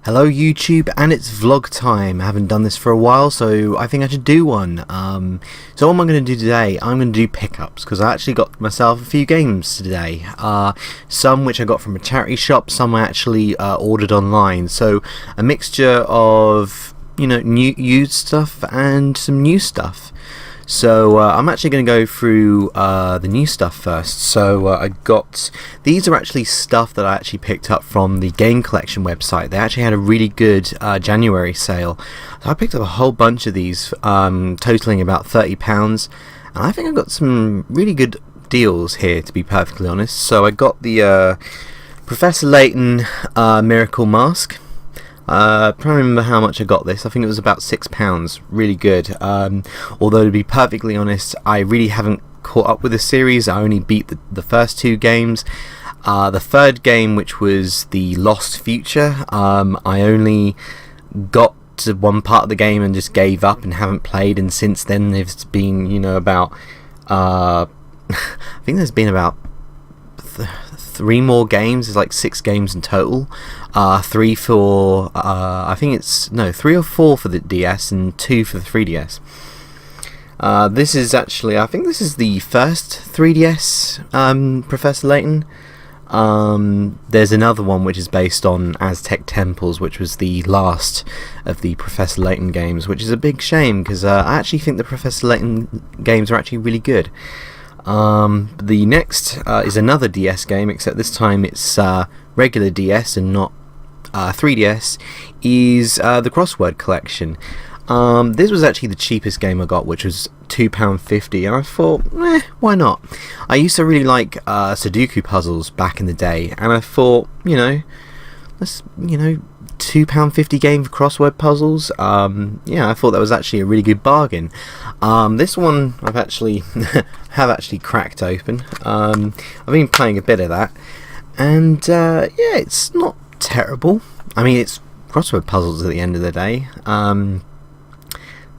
Hello YouTube, and it's vlog time. I haven't done this for a while, so I think I should do one. So what am I going to do today? I'm going to do pickups, because I actually got myself a few games today. Some which I got from a charity shop, some I actually ordered online. So a mixture of, new used stuff and some new stuff. So I'm actually going to go through the new stuff first. So I got, these are actually stuff that I actually picked up from the Game Collection website. They actually had a really good January sale. So I picked up a whole bunch of these, totaling about £30. And I think I got some really good deals here, to be perfectly honest. So I got the Professor Layton Miracle Mask. I'm trying to remember how much I got this. I think it was about £6. Really good. Although, to be perfectly honest, I really haven't caught up with the series. I only beat the first two games. The third game, which was the Lost Future, I only got to one part of the game and just gave up and haven't played. And since then, there's been, about I think there's been about three more games. There's like 6 games in total. 3 for I think it's 3 or 4 for the DS and 2 for the 3DS. This is actually, I think this is the first 3DS Professor Layton. There's another one which is based on Aztec Temples, which was the last of the Professor Layton games, which is a big shame because I actually think the Professor Layton games are actually really good. The next is another DS game, except this time it's regular DS and not 3DS, is the Crossword Collection. This was actually the cheapest game I got, which was £2.50, and I thought, why not? I used to really like Sudoku puzzles back in the day, and I thought, let's, £2.50 game for crossword puzzles. I thought that was actually a really good bargain. This one I've actually cracked open. I've been playing a bit of that, and it's not terrible. I mean, it's crossword puzzles at the end of the day.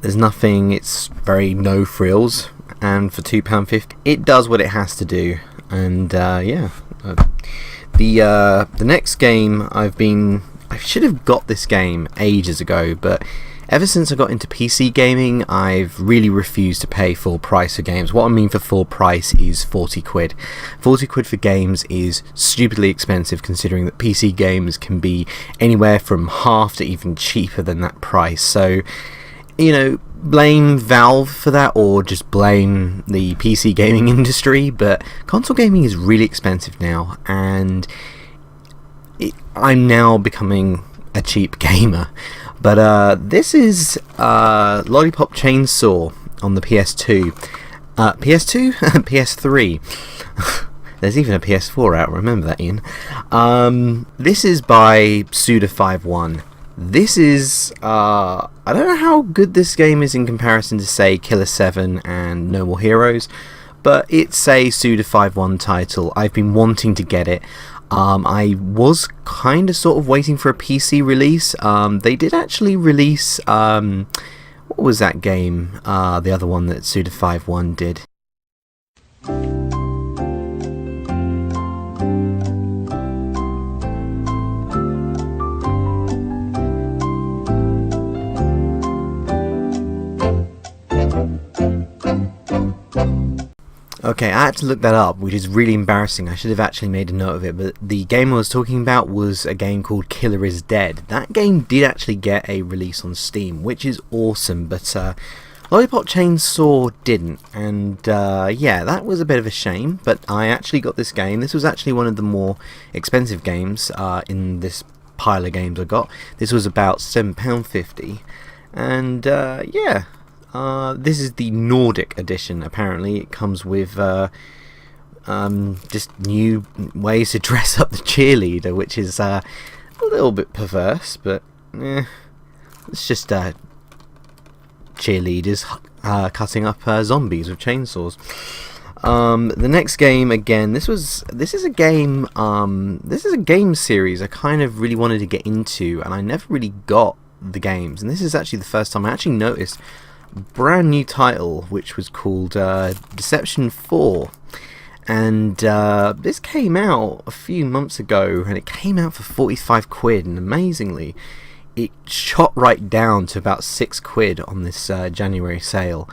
There's nothing. It's very no frills, and for £2.50, it does what it has to do. And the next game I should have got this game ages ago, but ever since I got into PC gaming, I've really refused to pay full price for games. What I mean for full price is 40 quid. 40 quid for games is stupidly expensive, considering that PC games can be anywhere from half to even cheaper than that price. So, blame Valve for that, or just blame the PC gaming industry, but console gaming is really expensive now, and I'm now becoming a cheap gamer. But this is Lollipop Chainsaw on the PS2. PS2? PS3. There's even a PS4 out, remember that, Ian. This is by Suda51. This is, I don't know how good this game is in comparison to, say, Killer 7 and No More Heroes, but it's a Suda51 title. I've been wanting to get it. I was kind of sort of waiting for a PC release. They did actually release, what was that game? The other one that Suda51 did. Okay, I had to look that up, which is really embarrassing. I should have actually made a note of it, but the game I was talking about was a game called Killer is Dead. That game did actually get a release on Steam, which is awesome, but Lollipop Chainsaw didn't, and that was a bit of a shame, but I actually got this game. This was actually one of the more expensive games in this pile of games I got. This was about £7.50, and this is the Nordic edition. Apparently it comes with just new ways to dress up the cheerleader, which is a little bit perverse, but it's just cheerleaders cutting up zombies with chainsaws. The next game, again, this is a game series I kind of really wanted to get into, and I never really got the games, and this is actually the first time I actually noticed brand new title, which was called Deception 4, And this came out a few months ago, and it came out for 45 quid, and amazingly it shot right down to about 6 quid on this January sale.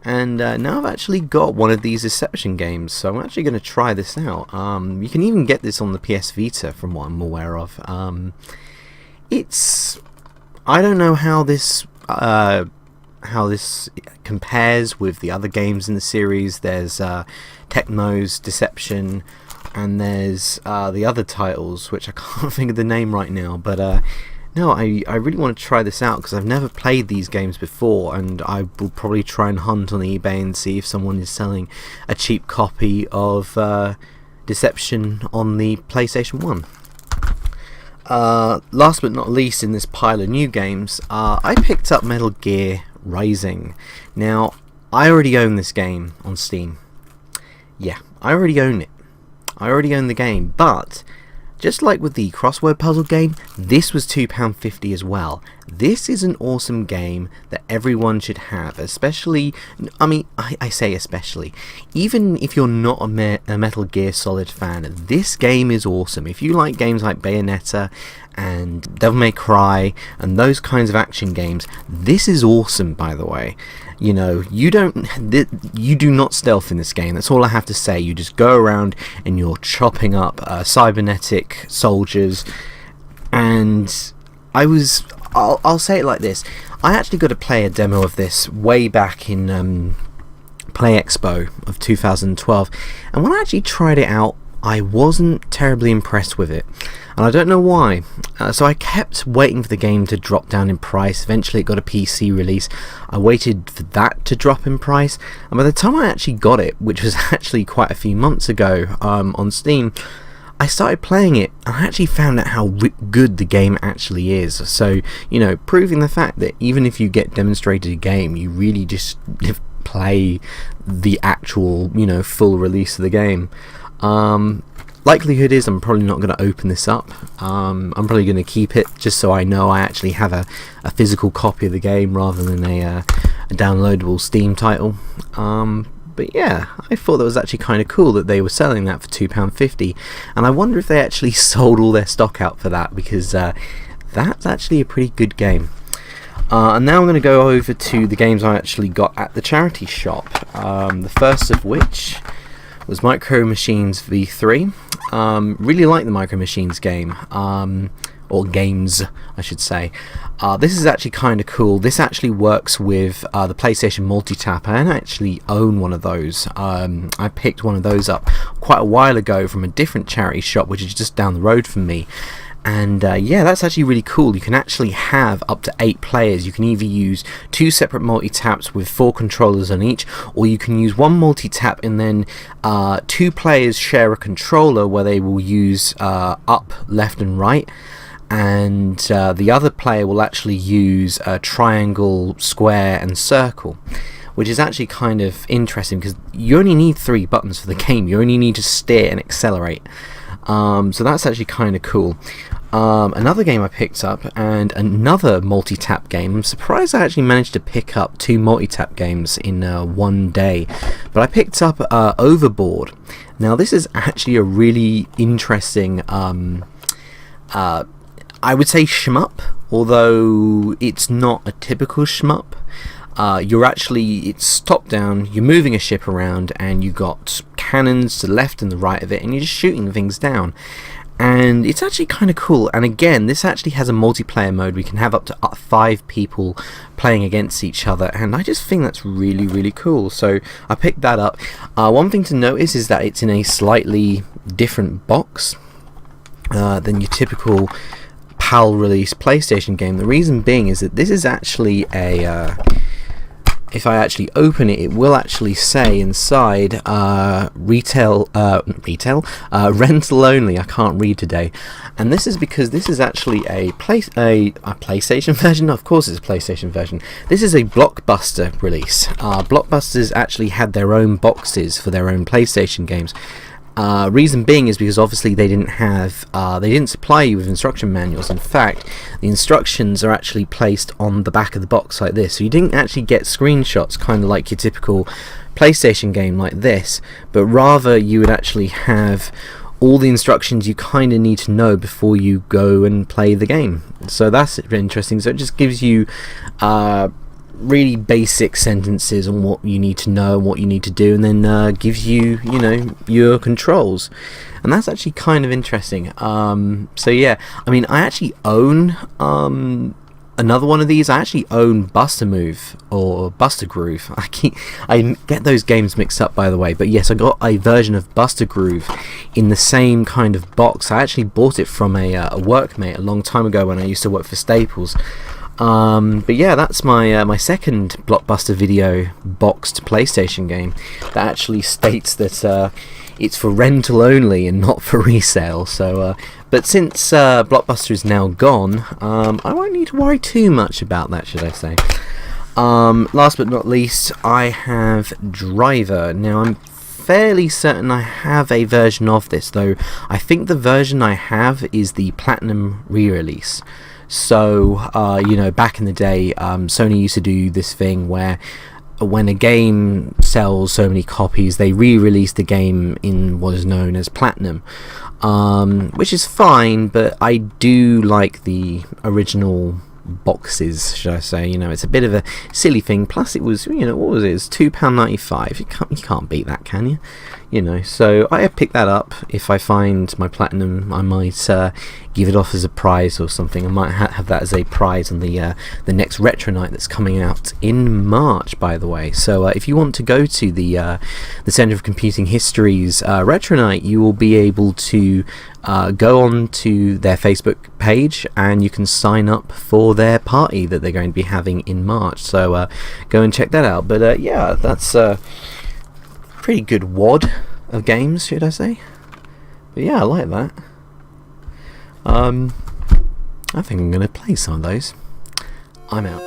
And now I've actually got one of these Deception games, so I'm actually going to try this out. You can even get this on the PS Vita from what I'm aware of. I don't know how this compares with the other games in the series. There's Tecmo's Deception, and there's the other titles, which I can't think of the name right now, but no, I really want to try this out because I've never played these games before, and I will probably try and hunt on eBay and see if someone is selling a cheap copy of Deception on the PlayStation 1. Last but not least in this pile of new games, I picked up Metal Gear Rising. Now, I already own this game on Steam. Yeah, I already own it. I already own the game, but just like with the crossword puzzle game, this was £2.50 as well. This is an awesome game that everyone should have, especially, I say especially, even if you're not a Metal Gear Solid fan, this game is awesome. If you like games like Bayonetta and Devil May Cry and those kinds of action games, this is awesome, by the way. You know, you do not stealth in this game. That's all I have to say. You just go around and you're chopping up cybernetic soldiers. And I'll say it like this. I actually got to play a demo of this way back in Play Expo of 2012. And when I actually tried it out, I wasn't terribly impressed with it, and I don't know why. So I kept waiting for the game to drop down in price. Eventually it got a PC release. I waited for that to drop in price, and by the time I actually got it, which was actually quite a few months ago on Steam, I started playing it, and I actually found out how good the game actually is. So, you know, proving the fact that even if you get demonstrated a game, you really just play the actual, you know, full release of the game. Likelihood is I'm probably not going to open this up. I'm probably going to keep it just so I know I actually have a physical copy of the game rather than a downloadable Steam title. But yeah, I thought that was actually kind of cool that they were selling that for £2.50, and I wonder if they actually sold all their stock out for that, because that's actually a pretty good game. And now I'm going to go over to the games I actually got at the charity shop. The first of which was Micro Machines V3. Really like the Micro Machines game, or games I should say. This is actually kind of cool. This actually works with the PlayStation Multitap. I actually own one of those. I picked one of those up quite a while ago from a different charity shop which is just down the road from me. And yeah, that's actually really cool. You can actually have up to 8 players. You can either use 2 separate multi-taps with 4 controllers on each, or you can use one multi-tap and then 2 players share a controller where they will use up, left and right, and the other player will actually use triangle, square and circle, which is actually kind of interesting because you only need 3 buttons for the game. You only need to steer and accelerate. So that's actually kind of cool. Another game I picked up, and another multi-tap game. I'm surprised I actually managed to pick up 2 multi-tap games in one day, but I picked up Overboard. Now this is actually a really interesting I would say shmup, although it's not a typical shmup. It's top down, you're moving a ship around and you got cannons to the left and the right of it, and you're just shooting things down. And it's actually kind of cool. And again, this actually has a multiplayer mode. We can have up to 5 people playing against each other, and I just think that's really, really cool. So I picked that up. One thing to notice is that it's in a slightly different box than your typical PAL release PlayStation game. The reason being is that this is actually a if I actually open it, it will actually say inside rental only. I can't read today, and this is because this is actually a PlayStation version. Of course, it's a PlayStation version. This is a Blockbuster release. Blockbusters actually had their own boxes for their own PlayStation games. Reason being is because obviously they didn't supply you with instruction manuals. In fact, the instructions are actually placed on the back of the box like this, so you didn't actually get screenshots kind of like your typical PlayStation game like this, but rather you would actually have all the instructions you kind of need to know before you go and play the game. So that's interesting. So it just gives you really basic sentences on what you need to know and what you need to do, and then gives you, your controls, and that's actually kind of interesting. So yeah, I mean, I actually own another one of these. I actually own Buster Move or Buster Groove. I get those games mixed up, by the way. But yes, I got a version of Buster Groove in the same kind of box. I actually bought it from a workmate a long time ago when I used to work for Staples. But yeah, that's my second Blockbuster Video boxed PlayStation game that actually states that it's for rental only and not for resale. So, but since Blockbuster is now gone, I won't need to worry too much about that, should I say. Last but not least, I have Driver. Now, I'm fairly certain I have a version of this, though I think the version I have is the Platinum re-release. So, back in the day, Sony used to do this thing where when a game sells so many copies, they re-release the game in what is known as Platinum, which is fine, but I do like the original boxes, should I say. It's a bit of a silly thing, plus it was, what was it? It's £2.95. You can't beat that, can you? So I picked that up. If I find my Platinum, I might give it off as a prize or something. I might have that as a prize on the next Retro Night that's coming out in March, by the way. So if you want to go to the Centre of Computing History's Retro Night, you will be able to go on to their Facebook page and you can sign up for their party that they're going to be having in March. So go and check that out. But yeah, that's pretty good wad of games, should I say. But yeah, I like that. I think I'm going to play some of those. I'm out.